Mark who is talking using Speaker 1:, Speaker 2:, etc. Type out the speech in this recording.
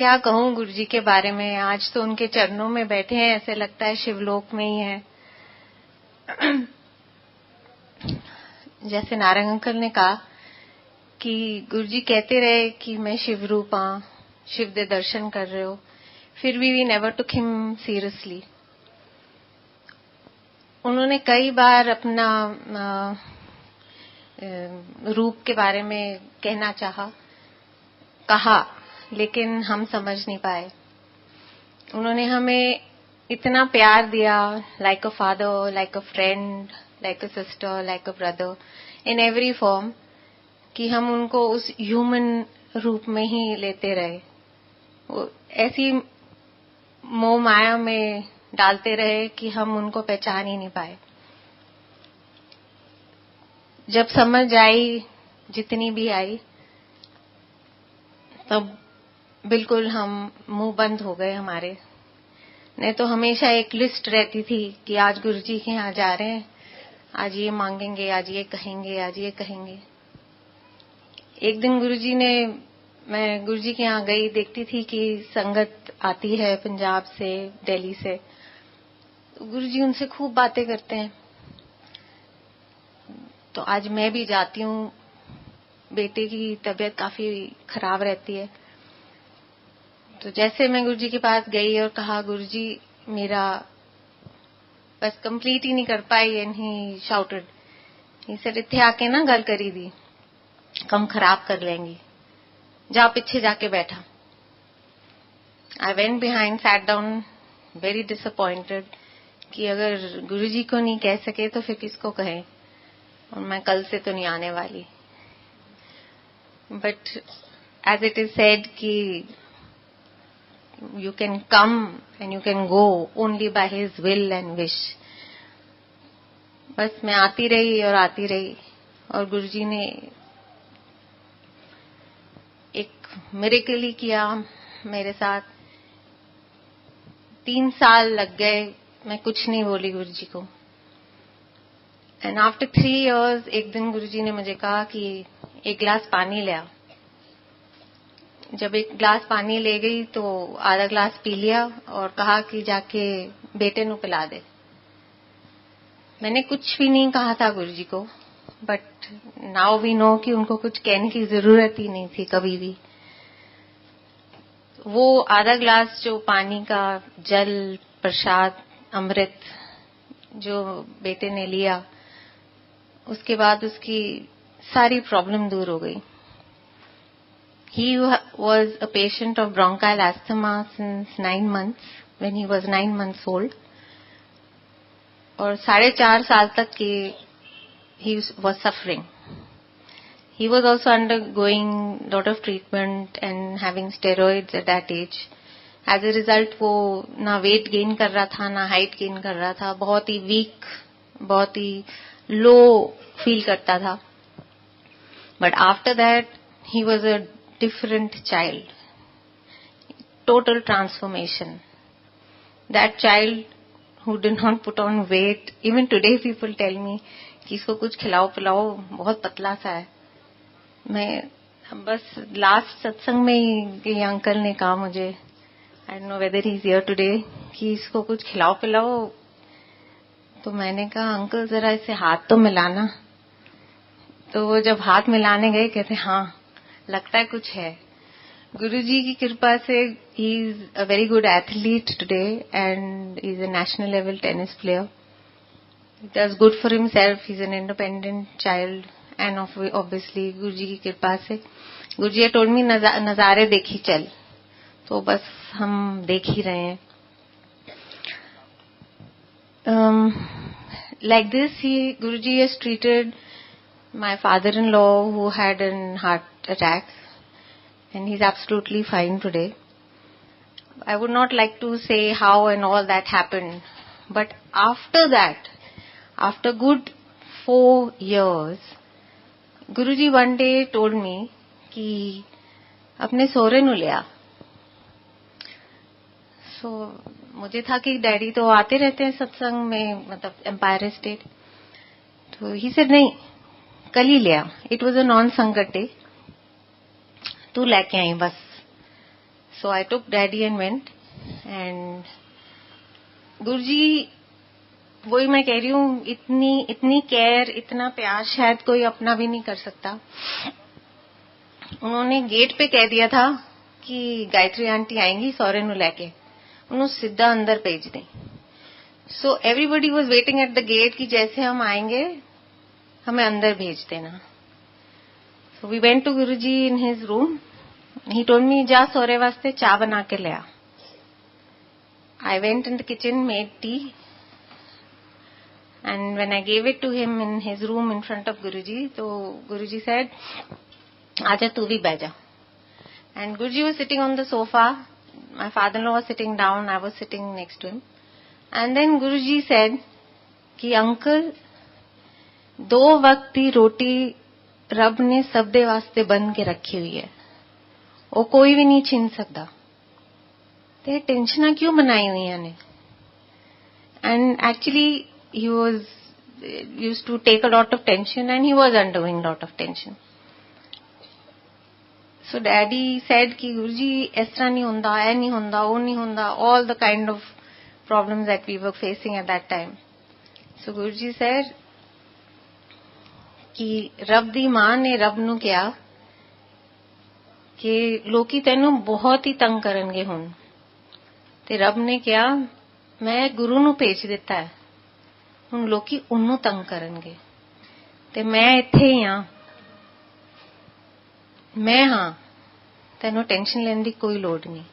Speaker 1: क्या कहूँ गुरु जी के बारे में। आज तो उनके चरणों में बैठे हैं, ऐसे लगता है शिवलोक में ही है। जैसे नारंग अंकल ने कहा कि गुरु जी कहते रहे कि मैं शिव रूप हाँ, शिव दे दर्शन कर रहे हो, फिर भी we never took him seriously. उन्होंने कई बार अपना रूप के बारे में कहना कहा, लेकिन हम समझ नहीं पाए। उन्होंने हमें इतना प्यार दिया, like a father, like a friend, like a sister, like a brother, in every form, कि हम उनको उस ह्यूमन रूप में ही लेते रहे। वो ऐसी मोह माया में डालते रहे कि हम उनको पहचान ही नहीं पाए। जब समझ आई, जितनी भी आई, तब बिल्कुल हम मुंह बंद हो गए हमारे। नहीं तो हमेशा एक लिस्ट रहती थी कि आज गुरुजी के यहाँ जा रहे हैं, आज ये मांगेंगे, आज ये कहेंगे, आज ये कहेंगे। एक दिन मैं गुरुजी के यहाँ गई, देखती थी कि संगत आती है पंजाब से, दिल्ली से। तो गुरुजी उनसे खूब बातें करते हैं। तो आज मैं भी जाती हूँ, बेटे की तबीयत काफी खराब रहती है। तो जैसे मैं गुरुजी के पास गई और कहा, गुरुजी मेरा बस कंप्लीट ही नहीं कर पाई, and he shouted, he said इत्थे आके ना गल करी दी, कम खराब कर लेंगी, जा पीछे जाके बैठा। I went behind, sat down, very disappointed कि अगर गुरुजी को नहीं कह सके तो फिर किसको कहें, और मैं कल से तो नहीं आने वाली। But as it is said कि you can come and you can go only by his will and wish। बस मैं आती रही और आती रही, और गुरुजी ने एक मिरेकल ही किया मेरे साथ। 3 साल लग गए, मैं कुछ नहीं बोली गुरुजी को। एंड आफ्टर 3 years एक दिन गुरुजी ने मुझे कहा कि एक गिलास पानी ले आ। जब एक गिलास पानी ले गई तो आधा गिलास पी लिया और कहा कि जाके बेटे नु पिला दे। मैंने कुछ भी नहीं कहा था गुरुजी को, बट नाउ वी नो कि उनको कुछ कहने की जरूरत ही नहीं थी कभी भी। वो आधा गिलास जो पानी का जल, प्रसाद, अमृत जो बेटे ने लिया, उसके बाद उसकी सारी प्रॉब्लम दूर हो गई। He was a patient of bronchial asthma since 9 months, when he was 9 months old. और 4.5 साल तक he was suffering. He was also undergoing lot of treatment and having steroids at that age. As a result, वो ना weight gain कर रहा था, ना height gain कर रहा था, बहुत ही weak, बहुत ही low feel करता था। But after that, he was a different child, total transformation. That child who did not put on weight, even today people tell me कि इसको कुछ खिलाओ पिलाओ, बहुत पतला सा है। मैं बस लास्ट सत्संग में ही ये अंकल ने कहा मुझे, I don't know whether he is here today, कि इसको कुछ खिलाओ पिलाओ। तो मैंने कहा अंकल जरा इसे हाथ तो मिलाना। तो वो जब हाथ मिलाने गए, कहते हाँ लगता है कुछ है। गुरुजी की कृपा से he is a very good athlete today and is a national level tennis player. He does good for himself, he is an independent child, and obviously Guruji की कृपा से। गुरुजी टोल्ड मी नजारे देखी चल, तो बस हम देख ही रहे हैं। Like this, Guruji has treated my father-in-law who had an heart attack, and he's absolutely fine today. I would not like to say how and all that happened, but after that, after good 4 years, Guruji one day told me कि अपने सोरे नु ले आ। मुझे था कि daddy तो आते रहते हैं सत्संग में, मतलब एम्पायर स्टेट। तो ही सेड नहीं, कल ही ले आ। इट वाज अ नॉन संगत डे, तू लेके आई बस। So I took Daddy and went. And गुरुजी, वही मैं कह रही हूँ, इतनी केयर, इतना प्यार शायद कोई अपना भी नहीं कर सकता. उन्होंने गेट पे कह दिया था कि गायत्री आंटी आएंगी सौरे नु लेके, उन्होंने सीधा अंदर भेज दें. So everybody was waiting at the gate कि जैसे हम आएंगे हमें अंदर भेज देना. So we went to Guruji in his room. He told me, जा सौरे वास्ते चाय बना के ले आ. I went in the kitchen, made tea, and when I gave it to him in his room in front of Guruji, so Guruji said, "Aja tu bhi baja." And Guruji was sitting on the sofa. My father-in-law was sitting down. I was sitting next to him. And then Guruji said, "कि uncle, 2 वक्त की रोटी रब ने सब दे वास्ते बन के रखी हुई है, वो कोई भी नहीं छीन सकता. ते टेंशन क्यों बनाई हुई है ने?" And actually he was used to take a lot of tension and he was undergoing a lot of tension. So Daddy said कि गुरुजी इस तरह नहीं होता, ऐ नहीं होता, वो नहीं होता, all the kind of problems that we were facing at that time. So Guruji said कि रब दी मां ने रब नू कहा कि लोकी तैनू बहुत ही तंग करनगे हुण. ते रब ने कहा मैं गुरु नू भेज दिता है, हुण लोकी उन्नू तंग करनगे, ते मैं इत्थे ही हां, मैं हां, तैनू टेंशन लेने दी कोई लोड़ नहीं.